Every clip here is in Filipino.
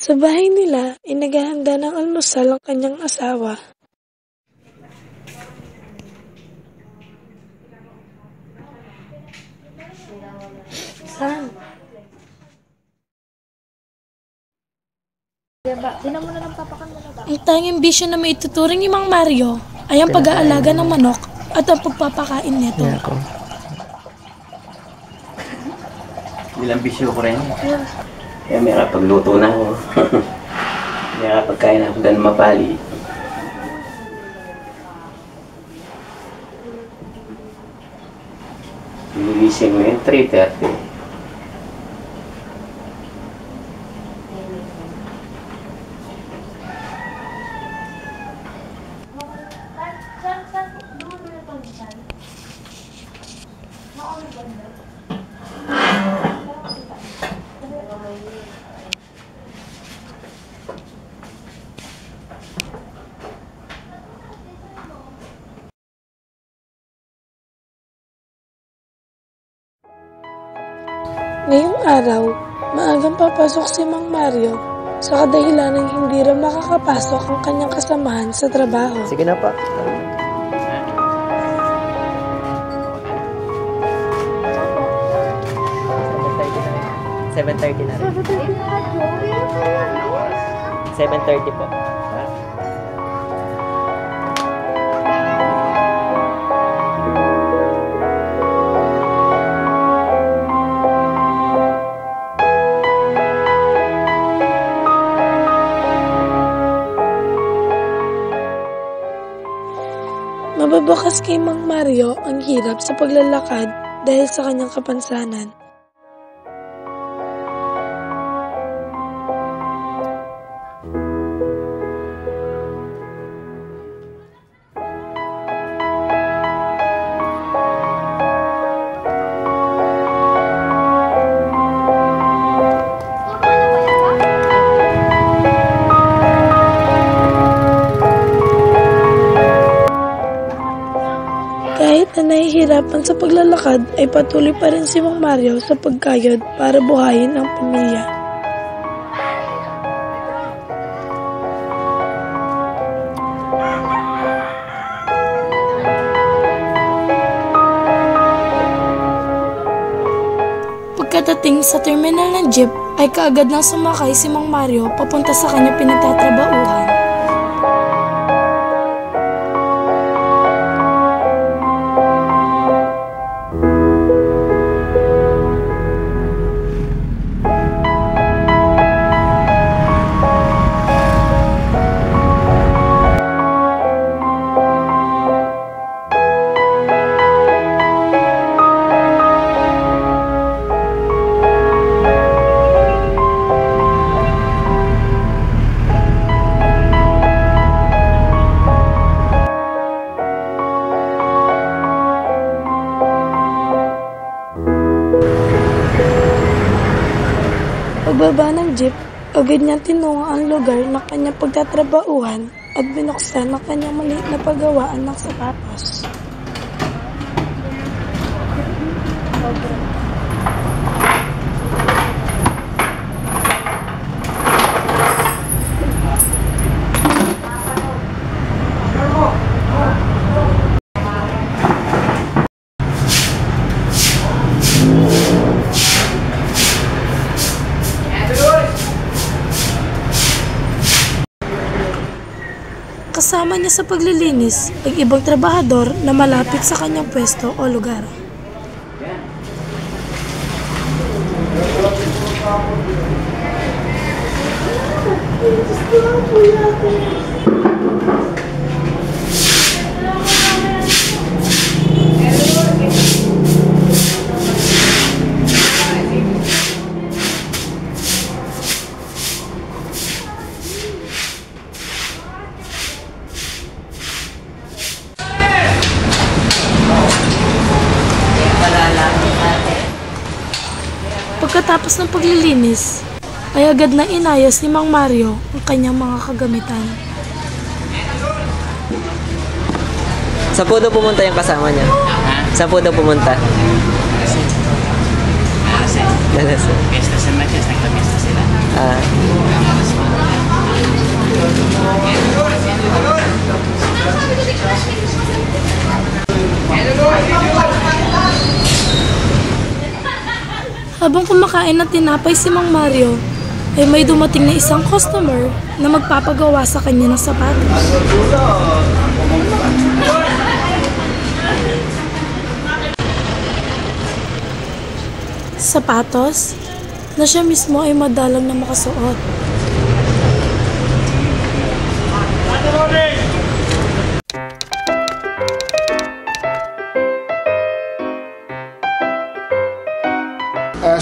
Sa bahay nila ay naghahanda ng almusal ang kanyang asawa. Saan? Ang tanging bisyo na may ituturing ni Mang Mario ay ang pag-aalaga ng manok at ang pagpapakain nito. Ilang bisyo ko rin. Kaya may kapagluto na ako. May kapagkain ako dahil mapali. Nilising mo yun, 3:30. Ngayong araw, maagang papasok si Mang Mario sa kadahilanang hindi rin makakapasok ang kanyang kasamahan sa trabaho. Sige na pa. 7:30 na rin. 7:30 po. Mababakas kay Mang Mario ang hirap sa paglalakad dahil sa kanyang kapansanan. Kahit na nahihirapan sa paglalakad ay patuloy pa rin si Mang Mario sa pagkayod para buhayin ang pamilya. Pagkadating sa terminal ng jeep ay kaagad nang sumakay si Mang Mario papunta sa kanyang pinagtatrabauhan. Pagbaba ng jeep, agad niyang tinungo ang lugar ng kanyang pagtatrabauhan at binuksan ang kanyang maliit na paggawaan ng sapatos. Kasama niya sa paglilinis ang ibang trabahador na malapit sa kanyang pwesto o lugar. Pagkatapos ng paglilinis, ay agad na inayos ni Mang Mario ang kanyang mga kagamitan. Saan po daw pumunta yung kasama niya? Saan po daw pumunta? Lalasing. Fiesta sa Matias, nagpa-fiesta sila. Habang kumakain ng tinapay si Mang Mario, ay may dumating na isang customer na magpapagawa sa kanya ng sapatos. Sapatos na siya mismo ay madalang na makasuot.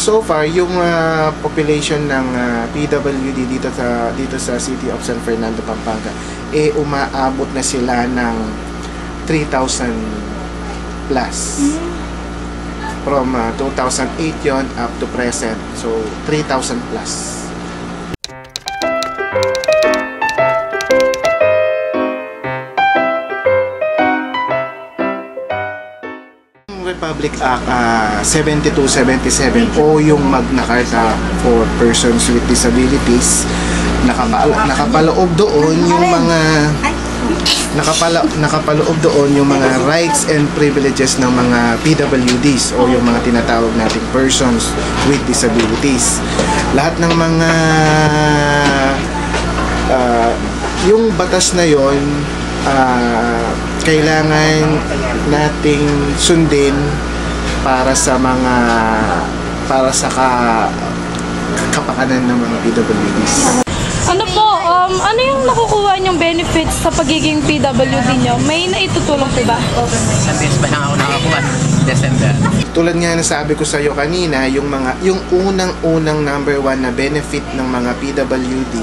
So far, yung population ng PWD dito sa City of San Fernando, Pampanga, umaabot na sila ng 3,000 plus. From 2008 yon up to present. So, 3,000 plus. Republic Act 7277 o yung Magna Carta for Persons with Disabilities, nakapaloob doon yung mga nakapaloob doon yung mga rights and privileges ng mga PWDs o yung mga tinatawag nating persons with disabilities. Lahat ng mga yung batas na yon kailangan nating sundin para sa kapakanan ng mga PWDs. Ano po, ano yung nakukuha niyong benefits sa pagiging PWD niyo? May naitutulong po ba? Sa beses pa lang ako nakakuha. December. Tulad nga na sabi ko sa iyo kanina, yung unang number 1 na benefit ng mga PWD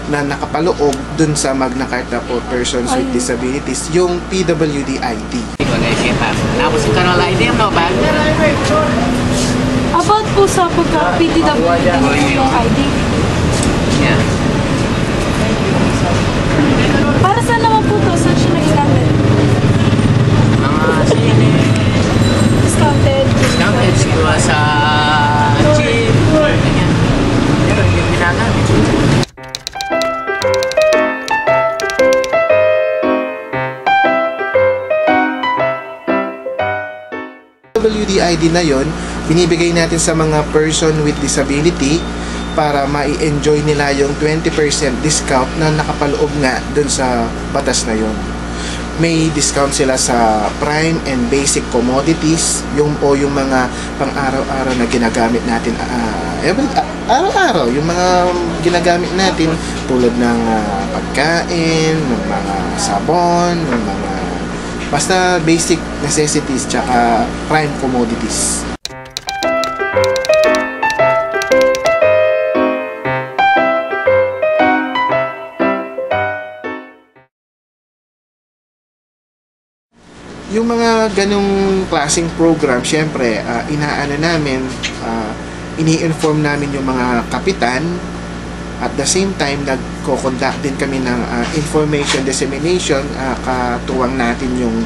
na nakapaloob dun sa Magna Carta for Persons with Disabilities, yung PWD ID. Tapos ito na lang ID mo ba? About po sa pagka-PWD yung ID. Yeah. Para saan naman po to? Saan siya nagagamit? Mga sine. Discounted. Discounted siguro sa gym. Ganyan. Pero yung ginagamit. WDID na yon, binibigay natin sa mga person with disability para ma-enjoy nila yung 20% discount na nakapaloob nga dun sa batas na yon. May discount sila sa prime and basic commodities, yung mga pang-araw-araw na ginagamit natin araw-araw, yung mga ginagamit natin tulad ng pagkain, ng mga sabon, ng mga basta basic necessities tsaka prime commodities. Yung mga ganong klaseng program, syempre, inaano namin, ini-inform namin yung mga kapitan. At the same time, nagko-conduct din kami ng information dissemination. Katuwang natin yung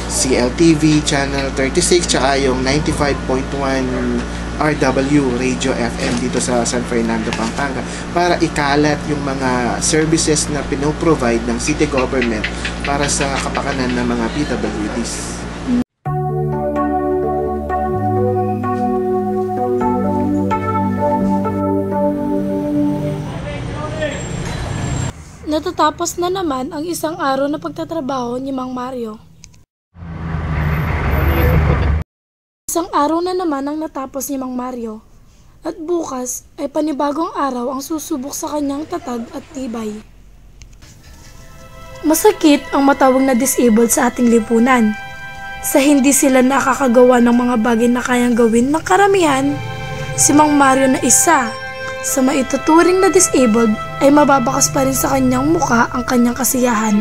CLTV Channel 36 tsaka yung 95.1 RW Radio FM dito sa San Fernando, Pampanga, para ikalat yung mga services na pinoprovide ng city government para sa kapakanan ng mga PWDs. Natatapos na naman ang isang araw na pagtatrabaho ni Mang Mario. Isang araw na naman ang natapos ni Mang Mario. At bukas ay panibagong araw ang susubok sa kanyang tatag at tibay. Masakit ang matawag na disabled sa ating lipunan. Sa hindi sila nakakagawa ng mga bagay na kayang gawin ng karamihan, si Mang Mario na isa sa maituturing na disabled ay mababakas pa rin sa kanyang muka ang kanyang kasiyahan.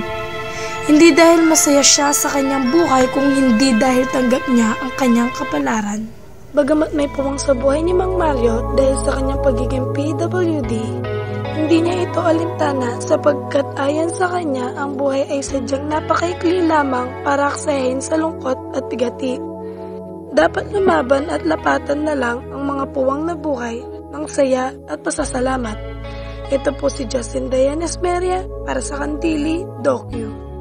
Hindi dahil masaya siya sa kanyang buhay, kung hindi dahil tanggap niya ang kanyang kapalaran. Bagamat may puwang sa buhay ni Mang Mario dahil sa kanyang pagiging PWD, hindi niya ito alintana sapagkat ayon sa kanya ang buhay ay sadyang napakaikli lamang para aksayahin sa lungkot at bigati. Dapat lumaban at lapatan na lang ang mga puwang na buhay ng saya at pasasalamat. Ito po si Justin Dayan Esmeria para sa Kantili Docu.